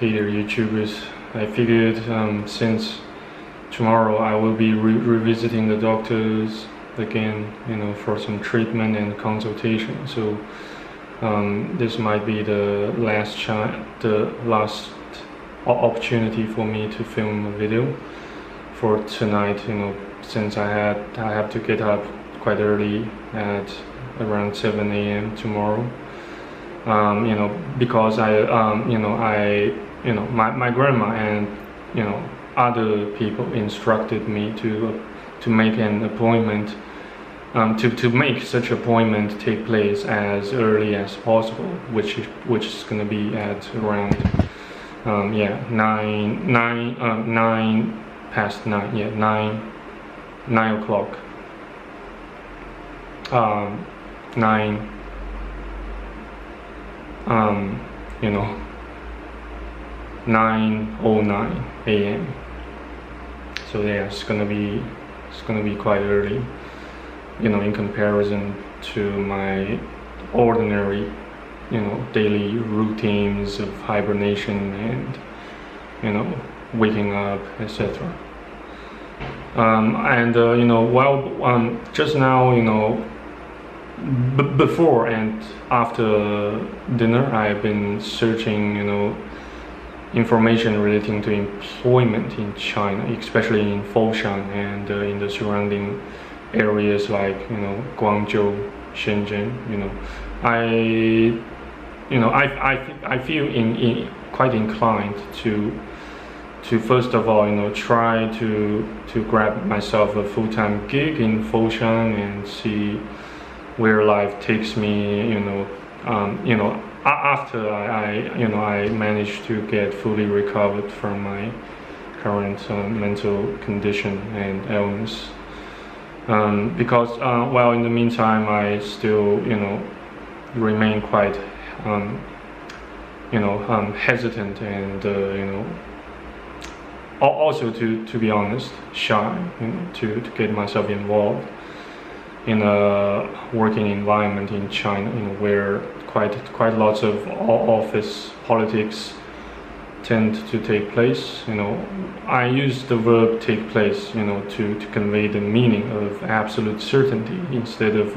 hater YouTubers. I figured since tomorrow I will be revisiting the doctors again, for some treatment and consultation. So this might be the last opportunity for me to film a video for tonight. Since I have to get up quite early at around 7 a.m. tomorrow. Because my grandma and other people instructed me to make an appointment, to make such appointment take place as early as possible, which is gonna be at around 9 o'clock. 9:09 a.m. So yeah, it's gonna be quite early, in comparison to my ordinary, daily routines of hibernation and, waking up, etc. Just now, before and after dinner, I've been searching, information relating to employment in China, especially in Foshan and in the surrounding areas like, Guangzhou, Shenzhen. I feel quite inclined to first of all, try to grab myself a full-time gig in Foshan and see where life takes me, after I managed to get fully recovered from my current mental condition and illness. Because in the meantime, I still, remain quite, hesitant and, also to be honest, shy, to get myself involved in a working environment in China, where quite lots of office politics tend to take place. I use the verb "take place," to convey the meaning of absolute certainty instead of,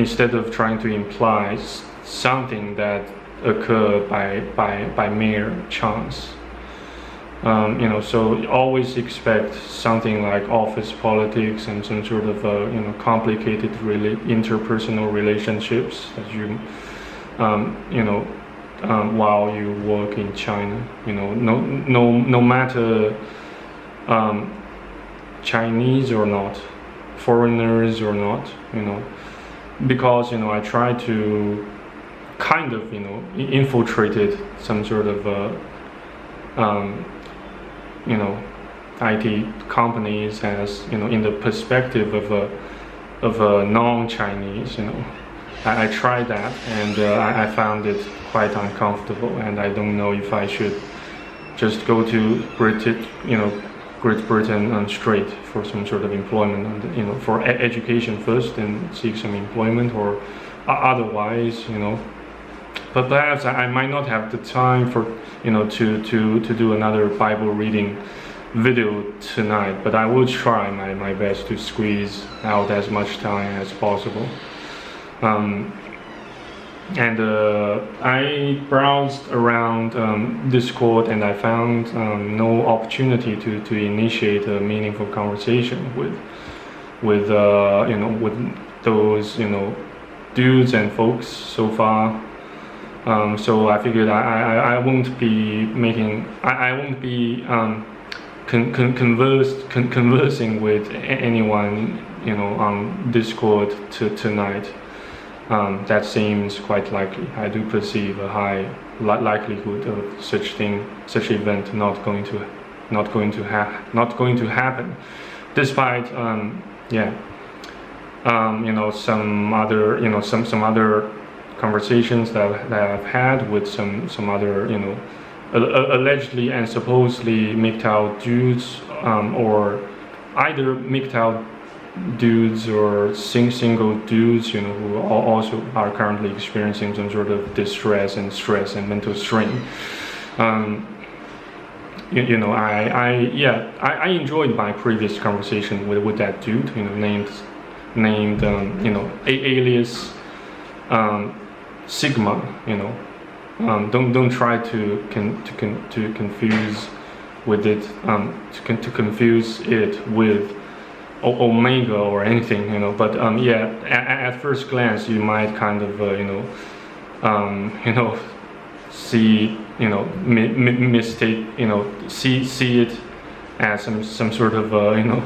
instead of trying to imply something that occurred by mere chance. So always expect something like office politics and some sort of complicated interpersonal relationships that you while you work in China. No matter Chinese or not, foreigners or not, because I try to kind of infiltrated some sort of IT companies as in the perspective of a non-Chinese. I tried that and I found it quite uncomfortable, and I don't know if I should just go to Great Britain straight for some sort of employment, and for education first and seek some employment, or otherwise, But perhaps I might not have the time for to do another Bible reading video tonight, but I will try my best to squeeze out as much time as possible. I browsed around Discord, and I found no opportunity to initiate a meaningful conversation with those dudes and folks so far. So I figured I won't be conversing with anyone on Discord tonight. That seems quite likely. I do perceive a high likelihood of such event not going to happen, despite some other conversations that I've had with some other allegedly and supposedly MGTOW dudes, or either MGTOW dudes or single dudes, you know, who also are currently experiencing some sort of distress and stress and mental strain. You know, I enjoyed my previous conversation with that dude, you know, named you know, alias Sigma, you know. Don't try to confuse with it, to confuse it with Omega or anything, you know. But yeah, at first glance you might kind of you know, see, you know, mistake, you know, see it as some sort of you know,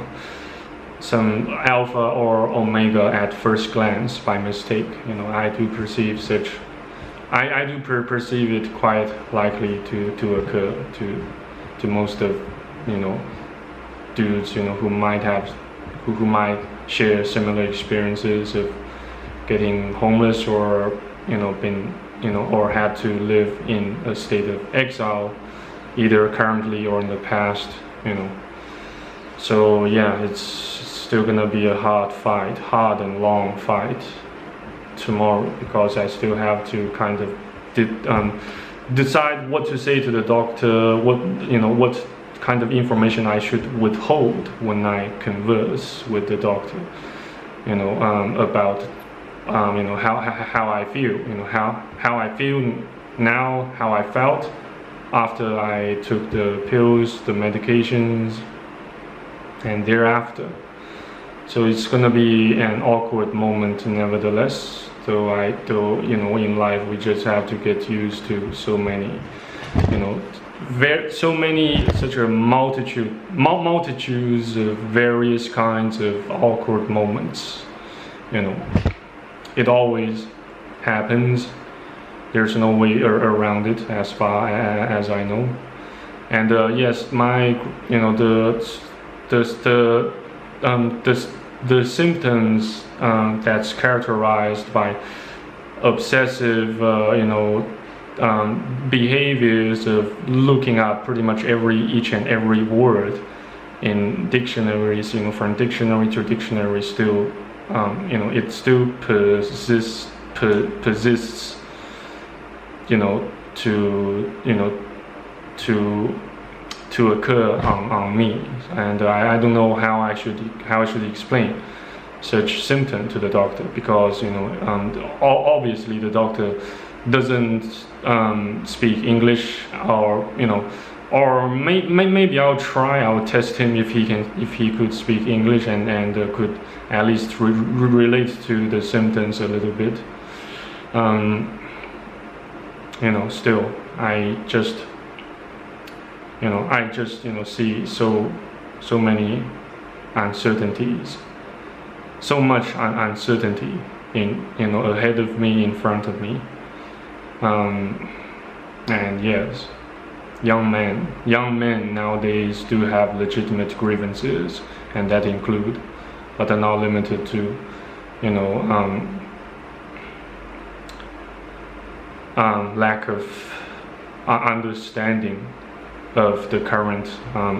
some alpha or omega at first glance by mistake. You know, I do perceive such. I do perceive it quite likely to occur to most of, you know, dudes, you know, who might share similar experiences of getting homeless, or, you know, been, you know, or had to live in a state of exile, either currently or in the past, you know. So yeah, it's still gonna be a hard and long fight tomorrow, because I still have to kind of decide what to say to the doctor, what kind of information I should withhold when I converse with the doctor, you know, about you know, how I feel, you know, how I feel now, how I felt after I took the pills, the medications, and thereafter. So it's gonna be an awkward moment nevertheless. Though you know, in life we just have to get used to so many, you know, such a multitudes of various kinds of awkward moments. You know, it always happens. There's no way around it, as far as I know. And yes, you know, the symptoms that's characterized by obsessive, you know, behaviors of looking up pretty much each and every word in dictionaries, you know, from dictionary to dictionary, still, you know, it still persists, you know, to occur on me, and I don't know how I should explain such symptom to the doctor, because, you know, obviously the doctor doesn't speak English, or, you know, or maybe I'll test him if he could speak English and could at least relate to the symptoms a little bit. You know, still I just you know, see so many uncertainties, so much uncertainty in, you know, ahead of me, in front of me. And yes, young men nowadays do have legitimate grievances, and that include, but are not limited to, you know, lack of understanding of the current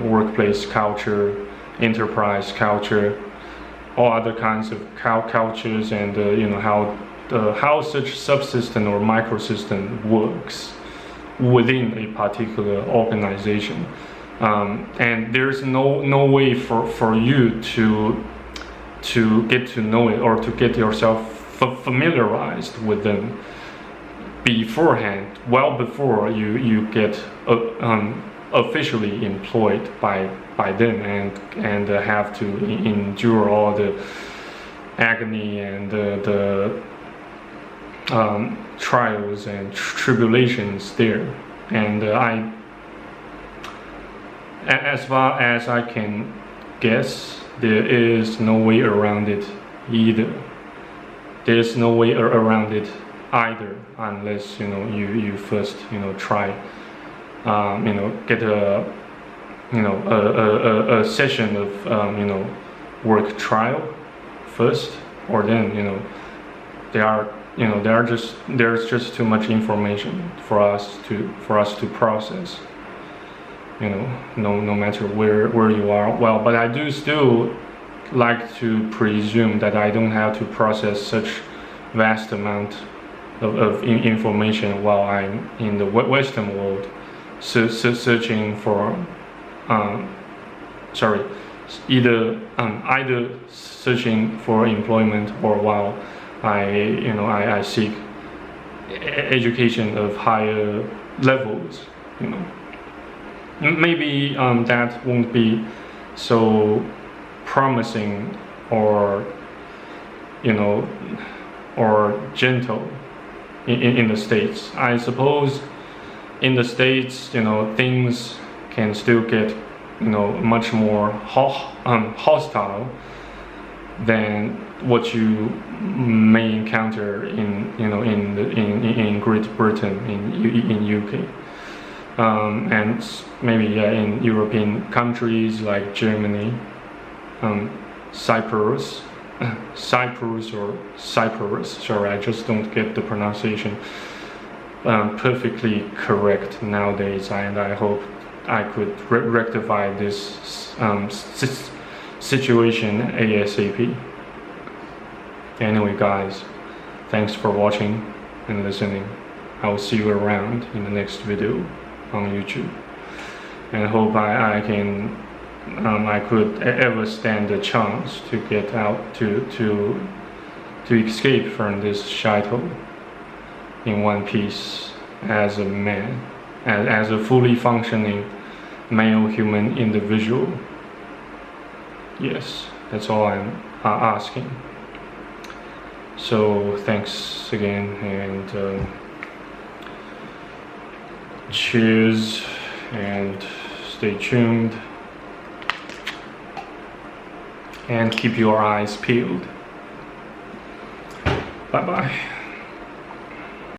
workplace culture, enterprise culture, all other kinds of cultures, and you know, how such subsystem or microsystem works within a particular organization, and there's no way for you to get to know it, or to get yourself familiarized with them beforehand, well before you get officially employed by them, and have to endure all the agony and the trials and tribulations there. And as far as I can guess, there is no way around it either. There's no way around it either, unless, you know, you first, you know, try, you know, get a session of you know, work trial first, or then, you know, there's just too much information for us to process, you know, no matter where you are. Well, but I do still like to presume that I don't have to process such vast amount of information while I'm in the Western world, searching for, either searching for employment or while I seek education of higher levels. Maybe that won't be so promising or gentle in the States. I suppose in the States, things can still get much more hostile than what you may encounter in Great Britain, in UK, and maybe in European countries like Germany, Cyprus. Sorry, I just don't get the pronunciation perfectly correct nowadays, and I hope I could rectify this situation ASAP. Anyway, guys, thanks for watching and listening. I will see you around in the next video on YouTube, and I hope I could ever stand a chance to get out to escape from this shithole in one piece as a man, as a fully functioning male human individual. Yes, that's all I'm asking. So thanks again, and cheers, and stay tuned, and keep your eyes peeled. Bye bye.